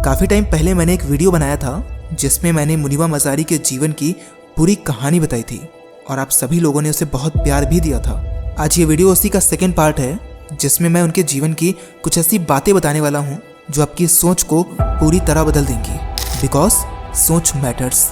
काफ़ी टाइम पहले मैंने एक वीडियो बनाया था जिसमें मैंने मुनीबा मज़ारी के जीवन की पूरी कहानी बताई थी और आप सभी लोगों ने उसे बहुत प्यार भी दिया था। आज ये वीडियो उसी का सेकंड पार्ट है जिसमें मैं उनके जीवन की कुछ ऐसी बातें बताने वाला हूँ जो आपकी सोच को पूरी तरह बदल देंगी। बिकॉज सोच मैटर्स।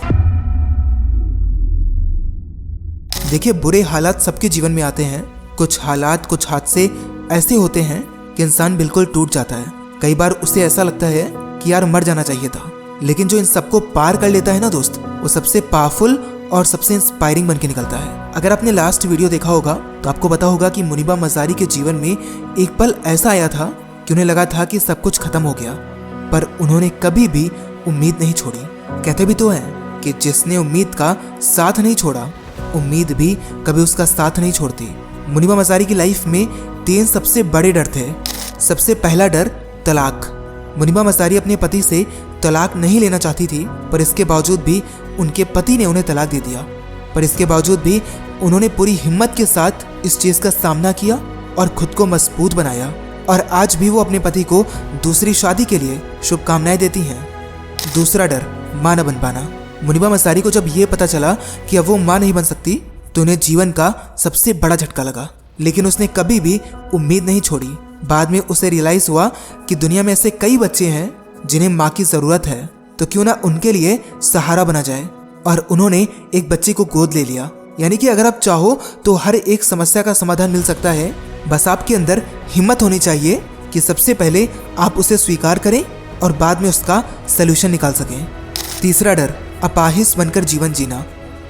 देखिए, बुरे हालात सबके जीवन में आते हैं। कुछ हालात, कुछ हादसे ऐसे होते हैं कि इंसान बिल्कुल टूट जाता है। कई बार उसे ऐसा लगता है कि यार मर जाना चाहिए था, लेकिन जो इन सबको पार कर लेता है ना दोस्त, वो सबसे पावरफुल और सबसे इंस्पायरिंग बन के निकलता है। अगर आपने लास्ट वीडियो देखा होगा तो आपको पता होगा कि मुनीबा मज़ारी के जीवन में एक पल ऐसा आया था कि उन्हें लगा था कि सब कुछ खत्म हो गया, पर उन्होंने कभी भी उम्मीद नहीं छोड़ी। कहते भी तो हैं कि जिसने उम्मीद का साथ नहीं छोड़ा, उम्मीद भी कभी उसका साथ नहीं छोड़ती। मुनीबा मज़ारी की लाइफ में 3 सबसे बड़े डर थे। सबसे पहला डर, तलाक। मुनीबा मज़ारी अपने पति से तलाक नहीं लेना चाहती थी, पर इसके बावजूद भी उनके पति ने उन्हें तलाक दे दिया। पर इसके बावजूद भी उन्होंने पूरी हिम्मत के साथ इस चीज़ का सामना किया और खुद को मजबूत बनाया, और आज भी वो अपने पति को दूसरी शादी के लिए शुभकामनाएं देती हैं। दूसरा डर, मां न बन पाना। मुनीबा मज़ारी को जब ये पता चला कि अब वो मां नहीं बन सकती तो उन्हें जीवन का सबसे बड़ा झटका लगा, लेकिन उसने कभी भी उम्मीद नहीं छोड़ी। बाद में उसे रियलाइज़ हुआ कि दुनिया में ऐसे कई बच्चे हैं जिन्हें माँ की ज़रूरत है, तो क्यों ना उनके लिए सहारा बना जाए। और उन्होंने एक बच्चे को गोद ले लिया। यानी कि अगर आप चाहो तो हर एक समस्या का समाधान मिल सकता है। बस आपके अंदर हिम्मत होनी चाहिए कि सबसे पहले आप उसे स्वीकार करें और बाद में उसका सलूशन निकाल सकें। तीसरा डर, अपाहिज बनकर जीवन जीना।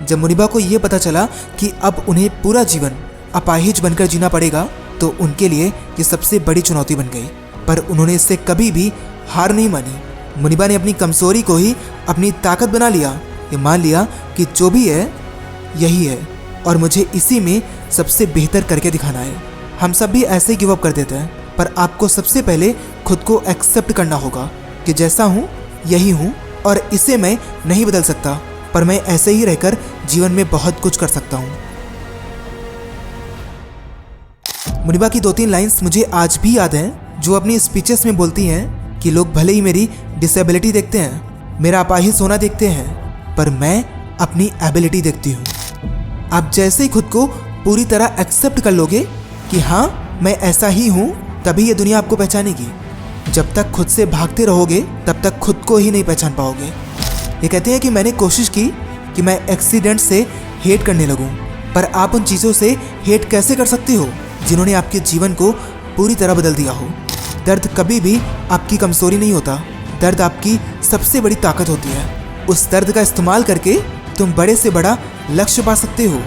जब मुनीबा को ये पता चला कि अब उन्हें पूरा जीवन अपाहिज बनकर जीना पड़ेगा, तो उनके लिए ये सबसे बड़ी चुनौती बन गई। पर उन्होंने इससे कभी भी हार नहीं मानी। मुनीबा ने अपनी कमजोरी को ही अपनी ताकत बना लिया। ये मान लिया कि जो भी है यही है और मुझे इसी में सबसे बेहतर करके दिखाना है। हम सब भी ऐसे ही गिव अप कर देते हैं, पर आपको सबसे पहले खुद को एक्सेप्ट करना होगा कि जैसा हूँ यही हूँ और इसे मैं नहीं बदल सकता, पर मैं ऐसे ही रहकर जीवन में बहुत कुछ कर सकता हूँ। मुनीबा की 2-3 लाइंस मुझे आज भी याद हैं, जो अपनी स्पीचेस में बोलती हैं कि लोग भले ही मेरी डिसेबिलिटी देखते हैं, मेरा अपाहिज होना देखते हैं, पर मैं अपनी एबिलिटी देखती हूँ। आप जैसे ही खुद को पूरी तरह एक्सेप्ट कर लोगे कि हाँ मैं ऐसा ही हूँ, तभी ये दुनिया आपको पहचानेगी। जब तक खुद से भागते रहोगे तब तक खुद को ही नहीं पहचान पाओगे। ये कहते हैं कि मैंने कोशिश की कि मैं एक्सीडेंट से हेट करने लगूँ, पर आप उन चीज़ों से हेट कैसे कर सकते हो जिन्होंने आपके जीवन को पूरी तरह बदल दिया हो। दर्द कभी भी आपकी कमजोरी नहीं होता, दर्द आपकी सबसे बड़ी ताकत होती है। उस दर्द का इस्तेमाल करके तुम बड़े से बड़ा लक्ष्य पा सकते हो।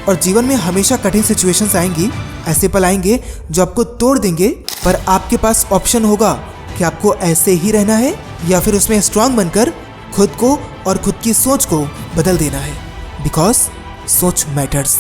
और जीवन में हमेशा कठिन सिचुएशंस आएंगी, ऐसे पल आएंगे जो आपको तोड़ देंगे, पर आपके पास ऑप्शन होगा कि आपको ऐसे ही रहना है या फिर उसमें स्ट्रांग बनकर खुद को और खुद की सोच को बदल देना है। बिकॉज सोच मैटर्स।